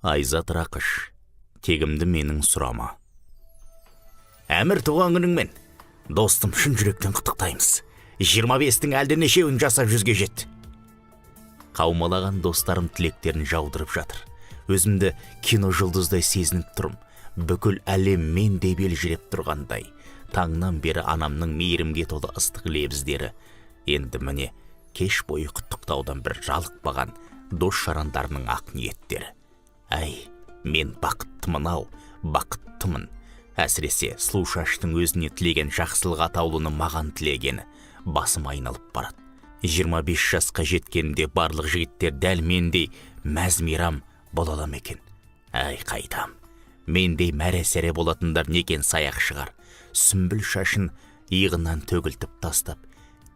Айзат Рақыш, тегімді менің сұрама. Әмір, туған күніңмен. Достым, шын жүректен құттықтаймыз. 25-тің әлденешеуін жасап 100-ге жет. Қаумалаған достарым тілектерін жаудырып жатыр. Өзімді кино жұлдыздай сезініп тұрым. Бүкіл әлем мендей белжіреп тұрғандай. Таңнан бері анамның мейірімге толы ыстық лебіздері. Енді міне, кеш бойы құттықтаудан бір жалықпаған дос жарандарының ақ ниеттері. Әй, мен бақыттымын-ау, бақыттымын. Әсіресе Сұлушаштың өзіне тілеген жақсылық атаулыны маған тілегені басым айналып барады. 25 жасқа жеткенде барлық жігіттер дәл мендей мәз-мейрам бола ала ма екен? Әй, қайдам. Мендей мәре-сәре болатындар некен саяқ шығар. Сүмбіл шашын иығынан төгілтіп тастап,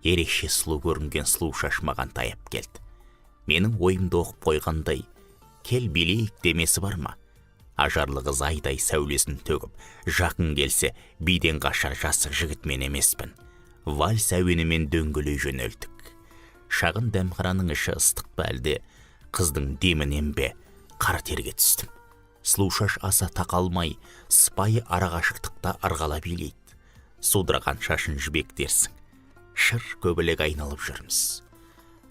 ерекше сұлу көрінген Сұлушаш маған таяп келді. Менің ойымды оқып қойғандай, кел билейік демесі бар ма? Ажарлы қыз айдай сәулесін төгіп, жақын келсе, биден қашар жасық жігітмен емеспін. Вальс әуенімен дөңгелей жөнелдік. Шағын дәмхананың іші ыстық па әлде, қыздың демінен бе қара терге түстім. Сұлушаш аса тақалмай, сыпайы арағашықтықта ырғала билейді. Судыраған шашын жібектерсің. Шыр көбілек айналып жүрміз.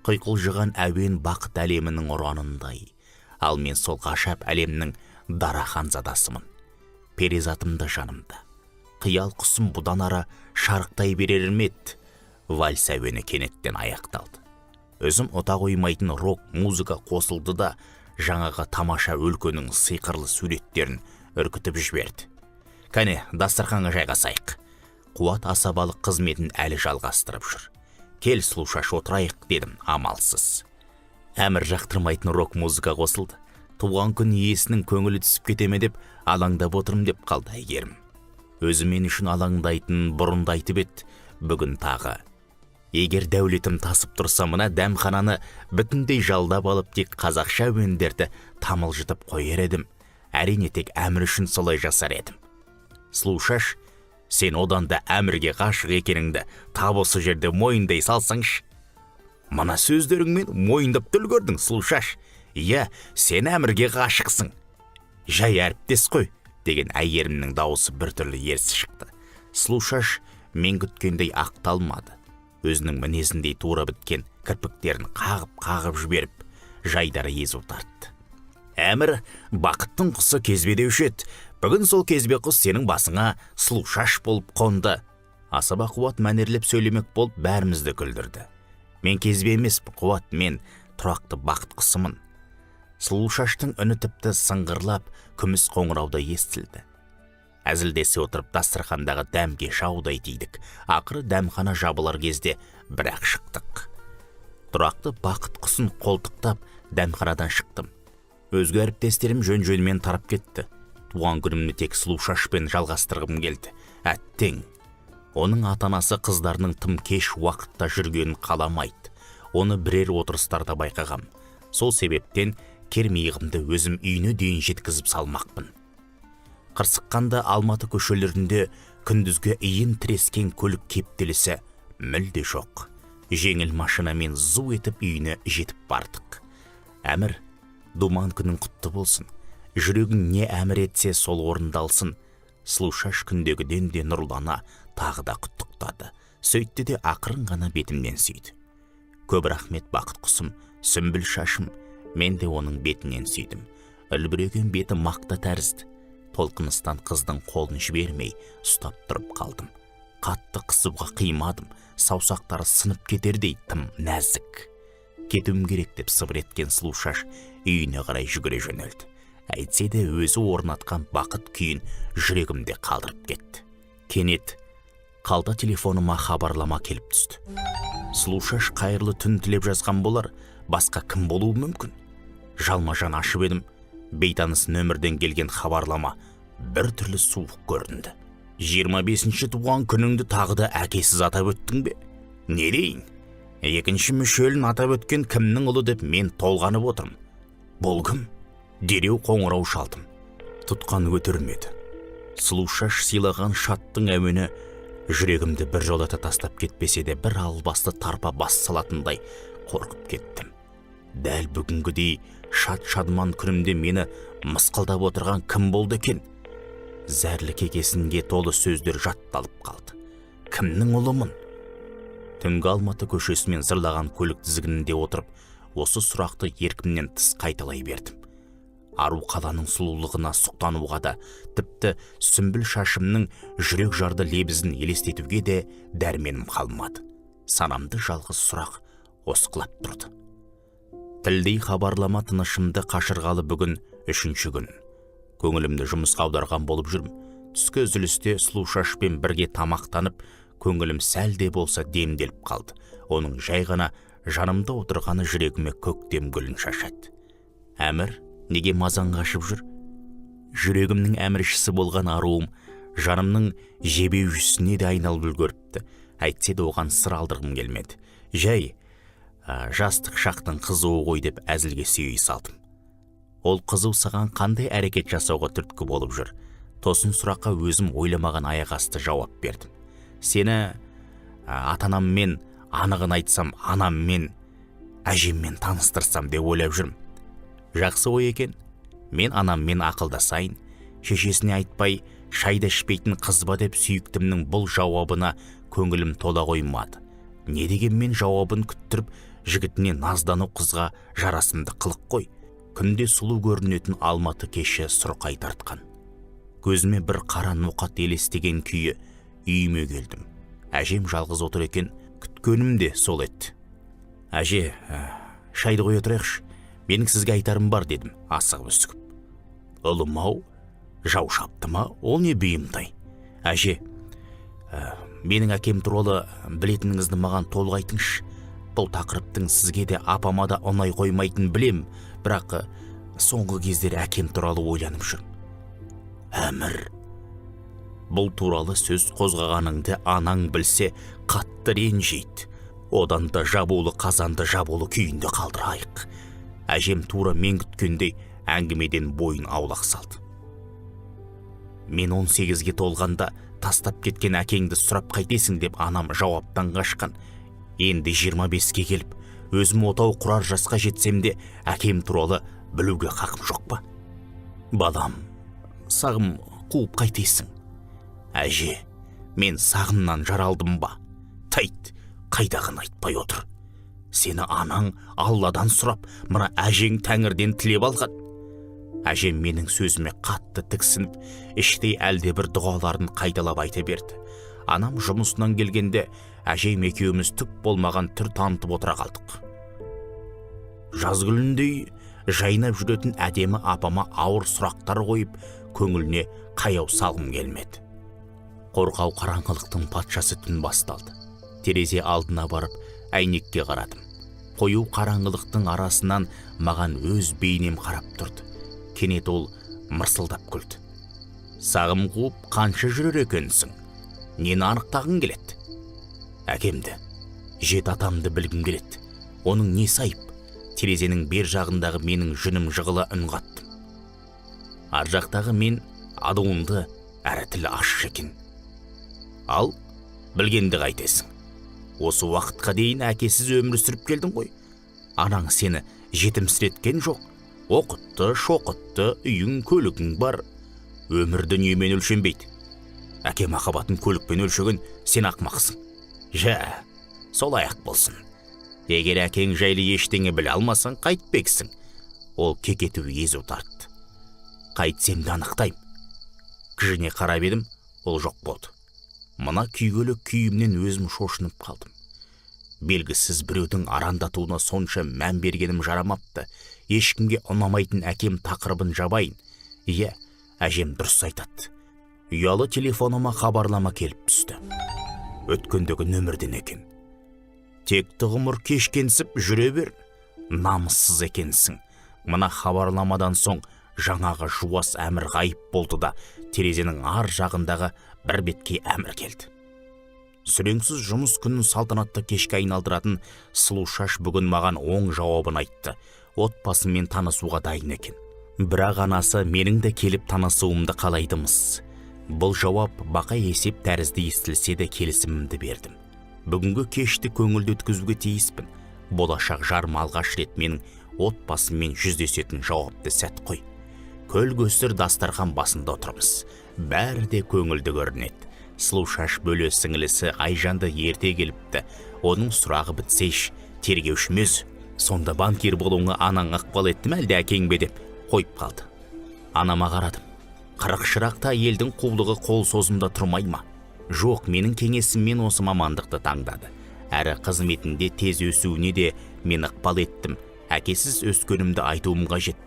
Құйқылжыған әуен бақыт әлемінің ұранындай. Ал мен сол ғашап әлемнің дара ханзадасымын. Перизатымда жанымда. Қиял құсым бұдан ара шарықтай берер ме еді? Вальс әуені кенеттен аяқталды. Өзім ұта қоймайтын рок музыка қосылды да, жаңаға тамаша өлкөнің сиқырлы суреттерін үркітіп жіберді. Кәне, дастарханға жайғасайық. Қуат асабалық қызметін әлі жалғастырып жүр. Кел, Сұлушаш, отырайық дедім, амалсыз. Әмір жақтырмайтын рок музыка қосылды. Туған күн иесінің көңілі түсіп кетеме деп алаңдап отырым деп қалды Әйгерім. Өзі мен үшін алаңдайтын бұрында айтып еді, бүгін тағы. Егер дәулетім тасып тұрса, мына дәмхананы бүтіндей жалдап алып тек қазақша әуендерді тамылжытып қойар едім. Әрине тек Әмір үшін солай жасар едім. Сұлушаш, сен одан да Әмірге ғашық екеніңді тап осы жерде мойындай салсаңшы. Мана сөздеріңмен мойындап үлгердің, Сұлушаш. Иә, сен Әмірге ғашықсың. Жай әріптес қой, деген Әйгерімнің дауысы біртүрлі ерсі шықты. Сұлушаш мен күткендей ақталмады. Өзінің мінезіндей тура біткен кірпіктерін қағып жіберіп, жайдары езу тартты. Әмір, бақыттың құсы кезбе деуші еді. Бүгін сол кезбе құс сенің басыңа Сұлушаш болып қонды. Асаба Қуат мәнерлеп сөйлемек болып бәрімізді күлдірді. Мен кезбе емес, Қуат, мен тұрақты бақыт құсымын. Сұлушаштың үні тіпті сыңғырлап, күміс қоңырауда естілді. Әзілдесе отырып дастархандағы дәмге шаудай тидік. Ақыры дәмхана жабылар кезде бірақ шықтық. Тұрақты бақыт құсын қолтықтап дәмханадан шықтым. Өзге әріптестерім жөн-жөнмен тарап кетті. Туған күнімді тек Сұлушашпен жалғастырғым келді. Әттең. Оның ата-анасы қыздарының тым кеш уақытта жүргенін қаламайды. Оны бірер отырыстарда байқағам. Сол себептен кермейғымды өзім үйіне дейін жеткізіп салмақпын. Қырсыққанда Алматы көшелерінде күндізге иін тірескен көлік кептелісі мүлде жоқ. Жеңіл машинамен зу етіп үйіне жетіп бардық. Әмір, думан күнің құтты болсын. Жүрегің не әмір етсе сол орындалсын. Сұлушаш күндегіден де нұрлана тағы да құттықтады. Сөйтті де ақырын ғана бетімнен сүйді. Көп рахмет бақыт құсым, сүмбіл шашым. Мен де оның бетінен сүйдім. Үлбіреген беті мақта тәрізді. Толқыныстан қыздың қолын жібермей ұстап тұрып қалдым. Қатты қысуға қимадым. Саусақтары сынып кетердей тым нәзік. Кетуім керек деп сыбыр еткен Сұлушаш үйіне қарай жүгіре жөнелді. Әйтсе де өзі орнатқан бақыт күйін жүрегімде қалдырып кетті. Кенет қалта телефоныма хабарлама келіп түсті. Сұлушаш қайырлы түн тілеп жазған болар, басқа кім болуы мүмкін? Жалма-жан ашып едім. Бейтаныс нөмірден келген хабарлама бір түрлі суық көрінді. 25-ші туған күніңді тағы да әкесіз атап өттің бе? Не дейін? Екінші мүшелін атап өткен кімнің ұлы деп мен толғанып отырмын. Бұл кім? Дереу қоңырау шалдым. Тұтқан көтермеді. Сұлушаш сыйлаған шаттың әуені жүрегімді бір жолата тастап кетпесе де бір албасты тарпа бас салатындай қорқып кеттім. Дәл бүгінгідей шат-шадман күнімде мені мысқылдап отырған кім болды екен? Зәрлі кекесінге толы сөздер жатталып қалды. Кімнің ұлымын? Түнгі Алматы көшесімен зырлаған көлік тізгінінде отырып, осы сұрақты еркімнен тыс қайталай бердім. Ару қаланың сұлулығына сұқтануға да, тіпті сүмбіл шашымның жүрек жарды лебізін елестетуге де дәрменім қалмады. Санамды жалғыз сұрақ осқылап тұрды. Тілдей хабарлама тынышымды қашырғалы бүгін 3-ші күн. Көңілімді жұмысқа аударған болып жүрмін. Түскі үзілісте сұлу шашпен бірге тамақтанып, көңілім сәлде болса демделіп қалды. Оның жай ғана жанымда отырғаны жүрегіме көктем гүлін шашады. Әмір неге мазаң қашып жүр? Жүрегімнің әміршісі болған аруым жанымның жебеушісіне де айналып үлгеріпті. Әйтсе де оған сыр алдырғым келмеді. Жай жастық шақтың қызуы ғой деп әзілге сүйей салдым. Ол қызу саған қандай әрекет жасауға түрткі болып жүр? Тосын сұраққа өзім ойламаған аяқ асты жауап бердім. Сені атанаммен, анығын айтсам, анаммен, әжеммен таныстырсам деп ойлап жүрмін. Жақсы ой екен. Мен анаммен ақылдасайын, шешесіне айтпай, шайда ішпейтін қыз ба деп сүйіктімнің бұл жауабына көңілім тола қоймады. Не дегенмен жауабын күттіріп, жігітіне наздану қызға жарасымды қылық қой. Күнде сұлу көрінетін Алматы кеші сұрқай тартқан. Көзіме бір қара ноқат елестеген күйі үйіме келдім. Әжем жалғыз отыр екен, күткенім де сол еді. Әже, шайды қоя тұрайықшы, менің сізге айтарым бар дедім, асығып үсігіп. Ұлым-ау, жау шапты ма, ол не бүйімтай? Әже, менің әкем туралы білетініңізді маған толық айтыңызшы. Бұл тақырыптың сізге де апама да ұнай қоймайтын білем, бірақ соңғы кездері әкем туралы ойланып жүрмін. Әмір, бұл туралы сөз қозғағаныңды анаң білсе қатты ренжиді. Одан да жабулы қазанды жабулы күйінде қалдырайық. Әжем тура мен күткендей әңгімеден бойын аулақ салды. Мен 18-ге толғанда тастап кеткен әкеңді сұрап қайтесің деп анам жауаптан қашқан. Енді 25-ге келіп, өзім отау құрар жасқа жетсем де, әкем туралы білуге хақым жоқ па? Балам, сағым қуып қайтесің? Әже, мен сағымнан жаралдым ба? Тайт, қайдағын айтпай отыр. Сені анаң Алладан сұрап, мына әжең тәңірден тілеп алған. Әжем менің сөзіме қатты тіксініп, іштей әлде бір дұғаларын қайталап айта берді. Анам жұмысынан келгенде, әжем екеуміз түк болмаған түр танытып отыра қалдық. Жаз гүліндей жайнап жүретін әдемі апама ауыр сұрақтар қойып, көңіліне қаяу салғым келмеді. Қорқау қараңғылықтың патшасы түн басталды. Терезе алдына барып, әйнекке қарадым. Қою қараңғылықтың арасынан маған өз бейнем қарап тұрды. Кенет ол мырсылдап күлді. Сағым қуып қанша жүрер екенсің? Нені анықтағың келеді? Әкемді, жет атамды білгім келеді. Оның несі айып? Терезенің бер жағындағы менің жүнім жығыла үн қаттым. Ар жақтағы мен адуынды әрі тілі ащы екен. Ал, білгенді қайтесің. Осы уақытқа дейін әкесіз өмір сүріп келдің ғой. Анаң сені жетімсіреткен жоқ. Оқытты, шоқытты, үйің, көлігің бар. Өмір дүниемен өлшенбейді. Әке махаббатын көлікпен өлшеген сен ақмақсың. Жә, сол аяқ болсын. Егер әкең жайлы ештеңе біле алмасаң, қайтпексің. Ол кекету езу тартты. Қайтсем де анықтайым. Кіжіне қарап едім, ол жоқ болды. Мына күйгелі күйімнен өзім шошынып қалдым. Белгісіз біреудің арандатуына сонша мән бергенім жарамапты. Ешкімге ұнамайтын әкем тақырыбын жабайын. Иә, әжем дұрыс айтады. Ұялы телефоныма хабарлама келіп түсті. Өткендегі нөмірден екен. Текті ғұмыр кешкенсіп жүре бер. Намыссыз екенсің. Мына хабарламадан соң жаңағы жуас әмір ғайып болды да, терезенің ар жағындағы бір бетке әмір келді. Сүреңсіз жұмыс күнін салтанатты кешке айналдыратын сұлу шаш бүгін маған оң жауабын айтты. Отбасымен танысуға дайын екен. Бірақ анасы менің де келіп танысуымды қалайдымыз. Бұл жауап бақа есеп тәрізді естілсе де келісімімді бердім. Бүгінгі кешті көңілді өткізуге тиіспін. Болашақ жарым алғаш рет менің отбасыммен жүздесетін жауапты сәт қой. Көл көсір дастархан басында отырмыз. Бәрі де көңілді көрінеді. Сұлушаш бөле сіңілісі Айжанды ерте келіпті. Оның сұрағы бітсейш, тергеушіміз. Сонда банкир болуыңа анаң ықпал етті ме әлде әкең бе деп қойып қалды. Анама қарадым. Қырық шырақта елдің құлдығы қол созымда тұрмай ма? Жоқ, менің кеңесіммен осы мамандықты таңдады. Әрі қызметінде тез өсуіне де мен ықпал еттім. Әкесіз өскенімді айтуым қажет.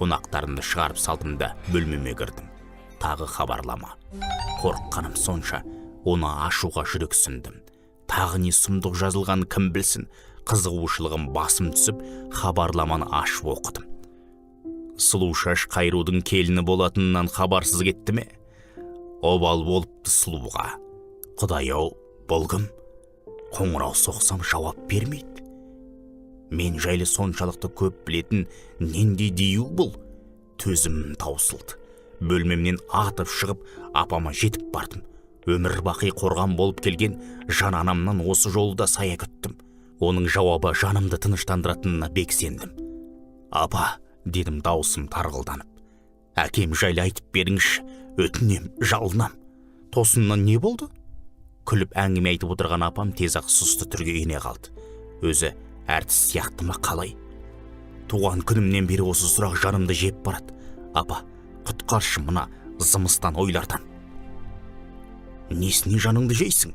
Қонақтарымды шығарып салдым да бөлмеме кірдім. Тағы хабарлама. Қорыққаным сонша, оны ашуға жүрексіндім. Тағы не сұмдық жазылған кім білсін. Қызығушылығым басым түсіп, хабарламаны ашып оқыдым. Сұлушаш Қайрудың келіні болатынынан хабарсыз кетті ме? Обал болыпты сұлуға. Құдай-ау, бұл кім? Қоңырау соқсам жауап бермейді. Мен жайлы соншалықты көп білетін нендей дею бұл? Төзім таусылды. Бөлмемнен атып шығып, апама жетіп бардым. Өмір бақи қорған болып келген жан анамнан осы жолда сая күттім. Оның жауабы жанымды тыныштандыратынына бек сендім. Апа, дедім даусым тарғылданып. Әкем жайлы айтып беріңізші, өтінем, жалынам. Тосыннан не болды? Күліп әңгіме айтып отырған апам тез-ақ сұсты түрге ене қалды. Өзі әртіс сияқты ма қалай? Туған күнімнен бері осы сұрақ жанымды жеп барады. Апа, құтқаршы мына зымыстан ойлардан. Несіне жаныңды жейсің?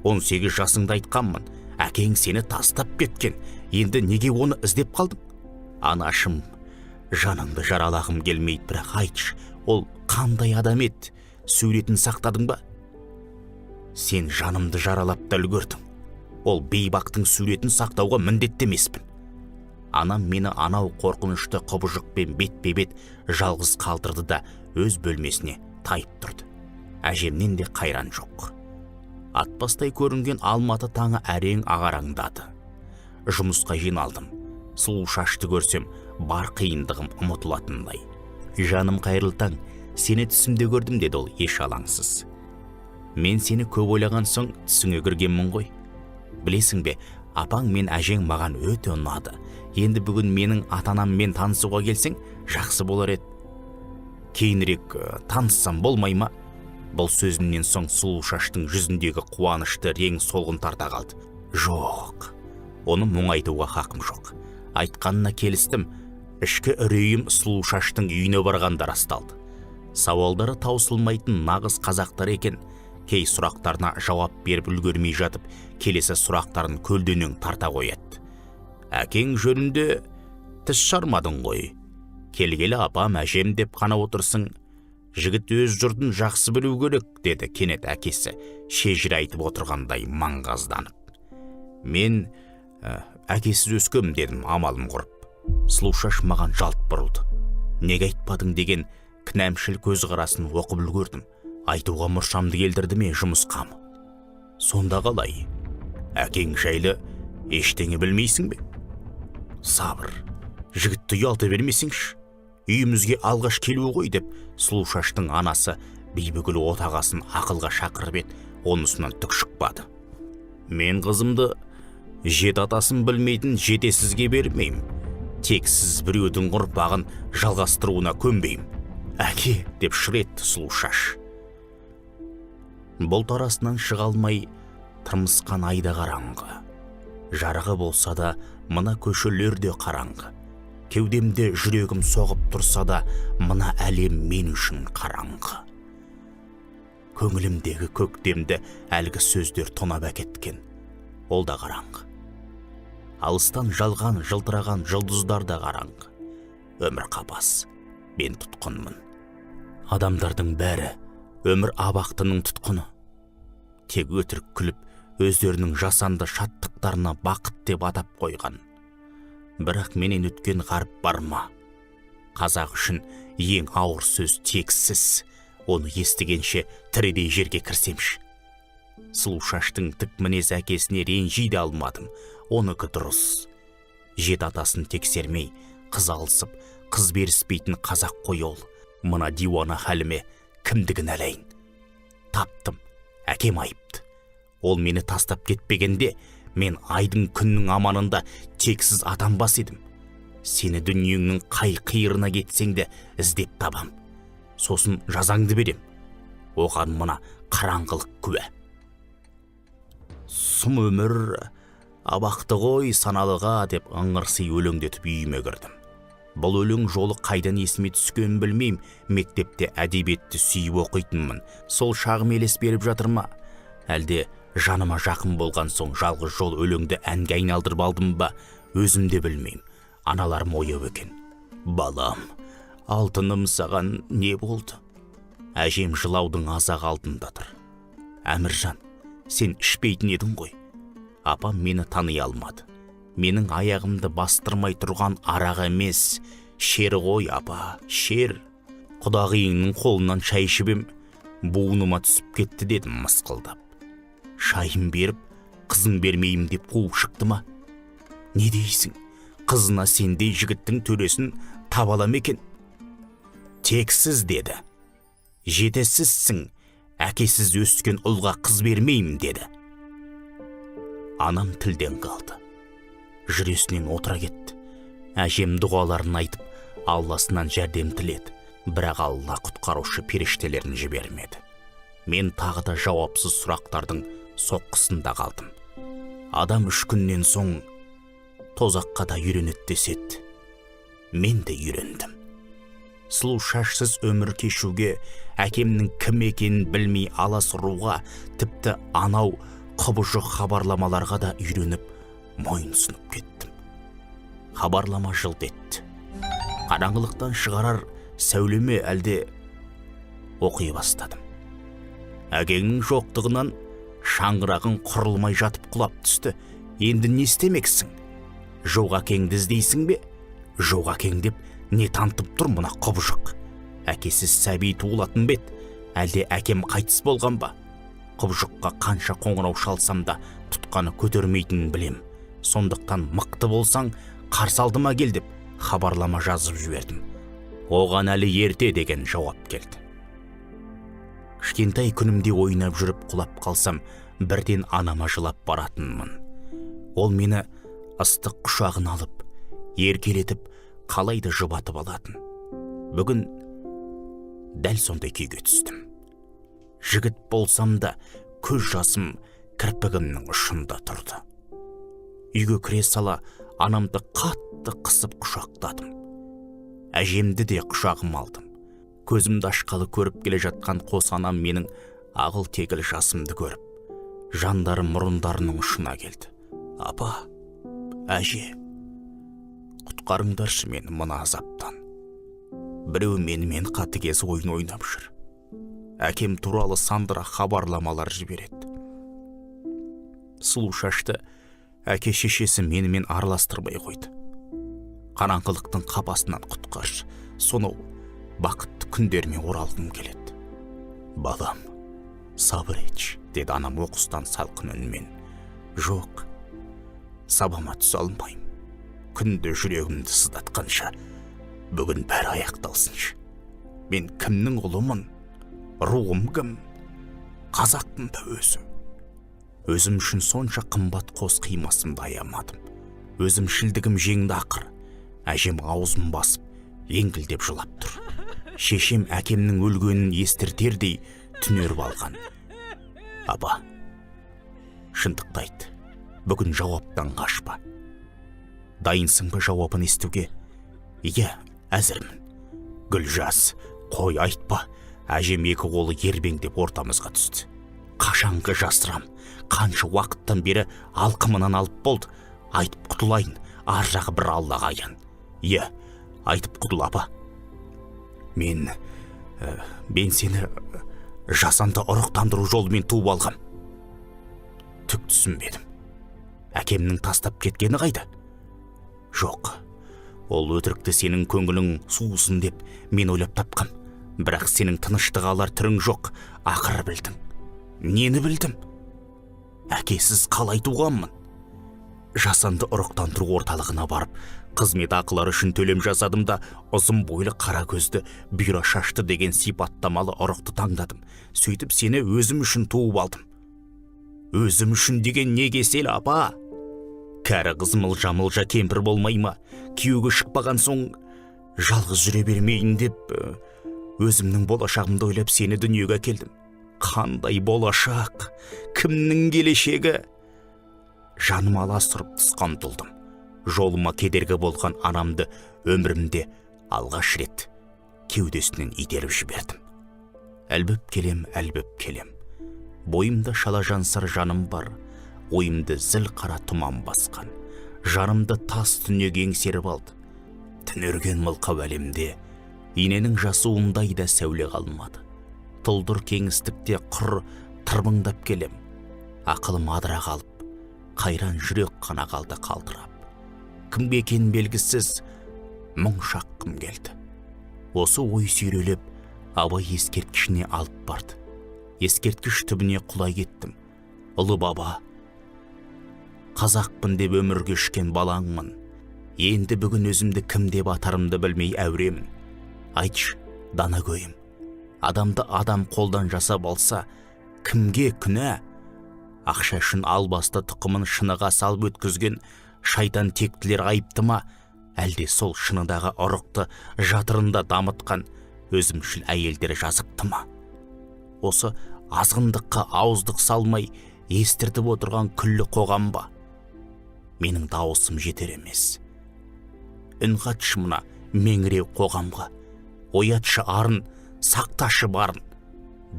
18 жасыңда айтқанмын. Әкең сені тастап кеткен. Енді неге оны іздеп қалдың? Анашым, жаныңды жаралағым келмейді, бірақ айтшы, ол қандай адам еді? Суретін сақтадың ба? Сен жанымды жаралап та үлгердің. Ол бейбақтың суретін сақтауға міндетті емеспін. Анам мені анау қорқынышты құбыжықпен бетпе-бет жалғыз қалдырды да өз бөлмесіне тайып тұрды. Әжемнен де қайран жоқ. Атпастай көрінген Алматы таңы әрең ағараңдады. Жұмысқа жиналдым. Сұлу шашты көрсем, бар қиындығым ұмытылатындай. Жаным қайырлы таң, сені түсімде көрдім, деді ол еш алаңсыз. Мен сені көп ойлаған соң түсіңе кіргенмін ғой. Білесің бе, апаң мен әжең маған өте ұнады. Енді бүгін менің ата-анаммен танысуға келсең, жақсы болар еді. Кейінірек таныссам болмай ма? Бұл сөзімнен соң сұлу шаштың жүзіндегі қуанышты рең солғын тарта қалды. Жоқ, оны мұңайтуға хақым жоқ. Айтқанына келістім. Ішкі үрейім сұлу шаштың үйіне барғанда расталды. Сауалдары таусылмайтын нағыз қазақтар екен. Кей сұрақтарына жауап беріп үлгермей жатып, келесі сұрақтарын көлденең тарта қояды. Әкең жөнінде тіс шармадың ғой. Келгелі апам әжем деп қана отырсың. Жігіт өз жұртын жақсы білу керек, деді кенет әкесі, шежір айтып отырғандай маңғазданып. Мен әкесіз өскем, дедім амалым құрып. Сұлушаш маған жалт бұрылды. Неге айтпадың деген кінәмшіл көзқарасын оқып үлгердім. Айтуға мұршамды келдірді ме жұмысқамы? Сонда қалай? Әкең жайлы ештеңе білмейсің бе? Сабыр, жігітті ұялта бермесеңші. Үйімізге алғаш келуі ғой, деп Сұлушаштың анасы бейбігіл отағасын ақылға шақырып еді, онысынан түк шықпады. Мен қызымды жет атасын білмейтін жетесізге бермеймін. Тексіз біреудің ұрпағын жалғастыруына көнбеймін. Әке, деп шыр етті Сұлушаш. Бұлт арасынан шыға алмай тырмысқан айда қараңғы. Жарығы болса да мына көшелерде қараңғы. Кеудемде жүрегім соғып тұрса да мына әлем мен үшін қараңғы. Көңілімдегі көктемді әлгі сөздер тонап әкеткен. Ол да қараңғы. Алыстан жалған жылтыраған жұлдыздар да қараңғы. Өмір қапас, мен тұтқынмын. Адамдардың бәрі өмір абақтының тұтқыны. Тек өтірік күліп, өздерінің жасанды шаттықтарына бақыт деп атап қойған. Бірақ менен өткен ғарып бар ма? Қазақ үшін ең ауыр сөз тексіз. Оны естігенше тірідей жерге кірсемші. Сұлушаштың тік мінез әкесіне ренжи де алмадым. Оныкі дұрыс. Жет атасын тексермей, қыз алысып, қыз беріспейтін қазақ қой ол. Мына диуана хәліме кімдігін әлейін? Таптым, әкем айыпты. Ол мені тастап кетпегенде, мен айдың күннің аманында тексіз адам бас едім. Сені дүниеңнің қай қиырына кетсең де іздеп табам. Сосын жазаңды берем. Оған мына қараңғылық күә. Сұм өмір абақты ғой саналыға деп ыңырси өлеңдетіп үйіме кірдім. Бұл өлең жолы қайдан есіме түскенін білмейм. Мектепте әдебиетті сүйіп оқитынмын. Сол шағым елес беріп жатыр ма? Әлде жаныма жақын болған соң жалғыз жол өлеңді әнге айналдырып алдым ба? Өзім де білмейм. Аналарым ояу екен. Балам, алтыным, саған не болды? Әжем жылаудың азақ алдында тұр. Әміржан, сен ішпейтін едің ғой. Апам мені тани алмады. Менің аяғымды бастырмай тұрған арақ емес, шер ғой апа, шер. Құдағиыңның қолынан шай ішіп ем, буыныма түсіп кетті дедім мысқылдап. Шайын беріп, қызын бермеймін деп қуып шықты ма? Не дейсің? Қызына сендей жігіттің төресін таба ала ма екен? Тексіз деді. Жетесізсің, әкесіз өскен ұлға қыз бермеймін деді. Анам тілден қалды. Жүресінен отыра кетті. Әжем дұғаларын айтып, Алласынан жәрдем тіледі. Бірақ Алла құтқарушы періштелерін жібермеді. Мен тағы да жауапсыз сұрақтардың соққысында қалдым. Адам 3 күннен соң тозаққа да үйренеді деседі. Мен де үйрендім. Сұлу шашсыз өмір кешуге, әкемнің кім екенін білмей аласыруға, тіпті анау құбыжық хабарламаларға да үйреніп, мойынсынып кеттім. Хабарлама жылт етті. Қараңғылықтан шығарар сәулеме әлде оқи бастадым. Әкеңнің жоқтығынан шаңырағың құрылмай жатып құлап түсті. Енді не істемексің? Жоқ әкеңді іздейсің бе? Жоқ әкең деп не тантып тұр мұна құбыжық? Әкесіз сәби туылатын бет, әлде әкем қайтыс болған ба? Құбыжыққа қанша қоңырау шалсам да тұтқаны көтермейтінін білем. Сондықтан мықты болсаң, қарсы алдыма кел деп хабарлама жазып жібердім. Оған әлі ерте деген жауап келді. Кішкентай күнімде ойнап жүріп құлап қалсам, бірден анама жылап баратынмын. Ол мені ыстық құшағын алып, еркелетіп, қалайды жұбатып алатын. Бүгін дәл сондай күйге түстім. Жігіт болсам да көз жасым кірпігімнің ұшында тұрды. Үйге кіре сала анамды қатты қысып құшақтадым. Әжемді де құшағым алдым. Көзімді ашқалы көріп келе жатқан қос анам менің ағыл тегіл жасымды көріп, жандары мұрындарының ұшына келді. Апа, әже, құтқарыңдаршы мені мына азаптан. Біреу менімен қатыгез ойын ойнап жүр. Әкем туралы сандыра хабарламалар жібереді. Сұлу шашты әке шешесі менімен араластырмай қойды. Қараңғылықтың қапасынан құтқаршы, сонау бақытты күндеріме оралғым келеді. Балам, сабыр етші, деді анам оқыстан салқын үнмен. Жоқ, сабама түсе алмайым. Күнде жүрегімді сыздатқанша, бүгін бәрі аяқталсыншы. Мен кімнің ұлымын? Руым кім? Қазақпын ба өзі? Өзім үшін сонша қымбат қос қимасымды аямадым. Өзімшілдігім жеңді ақыр. Әжем аузын басып, еңкілдеп жылап тұр. Шешем әкемнің өлгенін естіртердей түнеріп алған. Аба, шындықты айт, бүгін жауаптан қашпа. Дайынсың ба жауабын естуге? Иә, әзірмін. Гүлжас, қой айтпа. Әжем екі қолы ербеңдеп ортамызға түсті. Қашанғы жасырам, қанша уақыттан бері алқымынан алып болды. Айтып құтылайын, ар жағы бір Аллаға аян. Иә, айтып құтыл апа. Мен сені жасанды ұрықтандыру жолымен туып алғам. Түк түсінбедім. Әкемнің тастап кеткені қайда? Жоқ, ол өтірікті сенің көңілің суысын деп мен ойлап тапқам. Бірақ сенің тыныштық алар түрің жоқ, ақыры білдің. Нені білдім? Әкесіз қалай туғанмын? Жасанды ұрықтандыру орталығына барып, қызмет ақылары үшін төлем жасадым да, ұзын бойлы қара көзді, бұйра шашты деген сипаттамалы ұрықты таңдадым. Сөйтіп сені өзім үшін туып алдым. Өзім үшін деген не кесел апа? Кәрі қыз мылжа кемпір болмай ма? Күйеуге шықпаған соң жалғыз жүре бермейін деп, өзімнің болашағымды ойлап сені дүниеге әкелдім. Қандай болашақ, кімнің келешегі? Жаным аласұрып тысқа ұмтылдым. Жолыма кедергі болған анамды өмірімде алғаш рет кеудесінен итеріп жібердім. Әлбіп келем. Бойымда шалажансар жаным бар, ойымды зіл қара тұман басқан. Жанымды тас түнек еңсеріп алды. Түнерген мылқау әлемде иненің жасуындай да сәуле қалмады. Тұлдыр кеңістікте құр тырбыңдап келем. Ақылым адыра қалып, қайран жүрек қана қалды қалтырап. Кімге екен белгісіз мұң шаққым келді. Осы ой сүйрелеп абай ескерткішіне алып барды. Ескерткіш түбіне құлай кеттім. Ұлы баба, қазақпын деп өмір кешкен балаңмын. Енді бүгін өзімді кім деп атарымды білмей әуремін. Айтшы, дана көйім, адамды адам қолдан жасап алса, кімге күнә? Ақша үшін албасты тұқымын шыныға салып өткізген шайтан тектілер айыпты ма? Әлде сол шыныдағы ұрықты жатырында дамытқан өзімшіл әйелдер жазықты ма? Осы азғындыққа ауыздық салмай естіртіп отырған күллі қоғам ба? Менің дауысым жетер емес. Үн қатшы мына меңіреу қоғамға, оятшы арын, сақташы барын.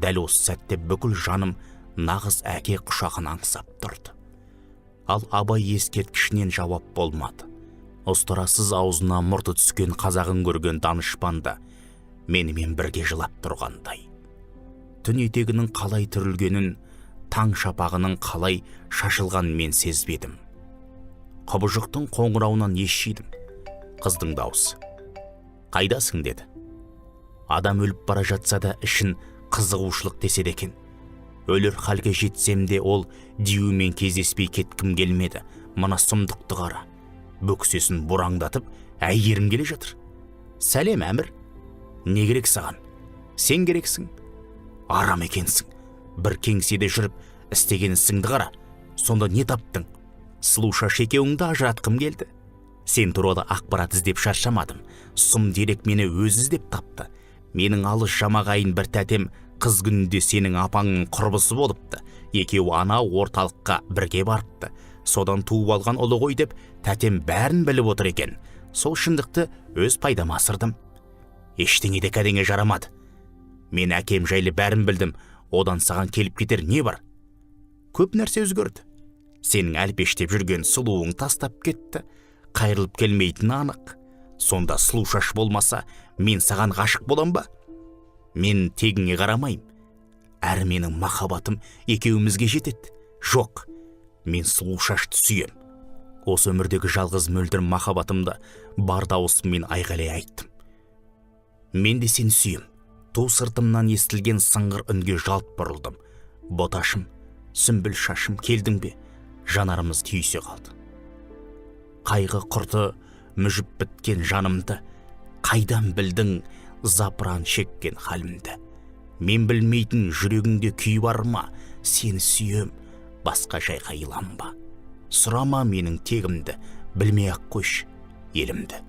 Дәл осы сәтте бүкіл жаным нағыз әке құшағын аңсап тұрды. Ал абай ескерткішінен жауап болмады. Ұстарасыз аузына мұрты түскен қазағын көрген данышпанда менімен бірге жылап тұрғандай. Түн етегінің қалай түрілгенін, таң шапағының қалай шашылғанын мен сезбедім. Құбыжықтың қоңырауынан естідім. Қыздың дауысы. Қайдасың деді. Адам өліп бара жатса да ішін қызығушылық деседі екен. Өлір халге жетсем де ол диюмен кездеспей кеткім келмеді. Мына сұмдықты қара. Бөксесін бұраңдатып, әйгерім келе жатыр. Сәлем, әмір. Не керек саған? Сен керексің. Арам екенсің. Бір кеңседе жүріп, істеген ісіңді қара. Сонда не таптың? Сұлуша шекеуіңді ажыратқым келді. Сен туралы ақпарат іздеп шаршамадым. Сұм дерек мені өзі іздеп тапты. Менің алыс жамағайын бір тәтем қыз күнінде сенің апаңның құрбысы болыпты. Екеуі анау орталыққа бірге барыпты. Содан туып алған ұлы ғой деп тәтем бәрін біліп отыр екен. Сол шындықты өз пайдама асырдым. Ештеңе де кәдеңе жарамады. Мен әкем жайлы бәрін білдім. Одан саған келіп кетер не бар? Көп нәрсе өзгерді. Сенің әлпештеп жүрген сұлуың тастап кетті. Қайрылып келмейтін анық. Сонда сұлу шаш болмаса, мен саған ғашық болам ба? Мен тегіңе қарамайым. Әрі менің махаббатым екеумізге жетеді. Жоқ, мен сұлу шашты сүйем. Осы өмірдегі жалғыз мөлдір махаббатымды бар даусыммен айғайлай айттым. Мен де сені сүйем. Ту сыртымнан естілген сыңғыр үнге жалт бұрылдым. Боташым, сүмбіл шашым, келдің бе? Жанарымыз түйісе қалды. Қайғы құрты мүжіп біткен жанымды, қайдан білдің запыран шеккен халімді? Мен білмейтін жүрегіңде күй бар ма? Сені сүйем, басқа жайға иланба. Сұрама менің тегімді, білмей-ақ қойшы елімді.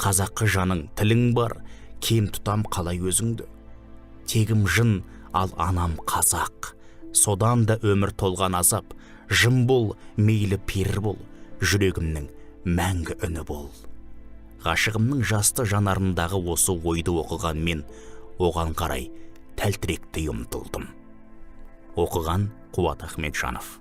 Қазақы жаның, тілің бар, кем тұтам қалай өзіңді. Тегім жын, ал анам қазақ. Содан да өмір толған азап. Жын бол, мейлі пер бол, жүрегімнің мәңгі үні бол. Ғашығымның жасты жанарындағы осы ойды оқыған мен оған қарай тәлтіректі ұмтылдым. Оқыған Қуат Ахметжанов.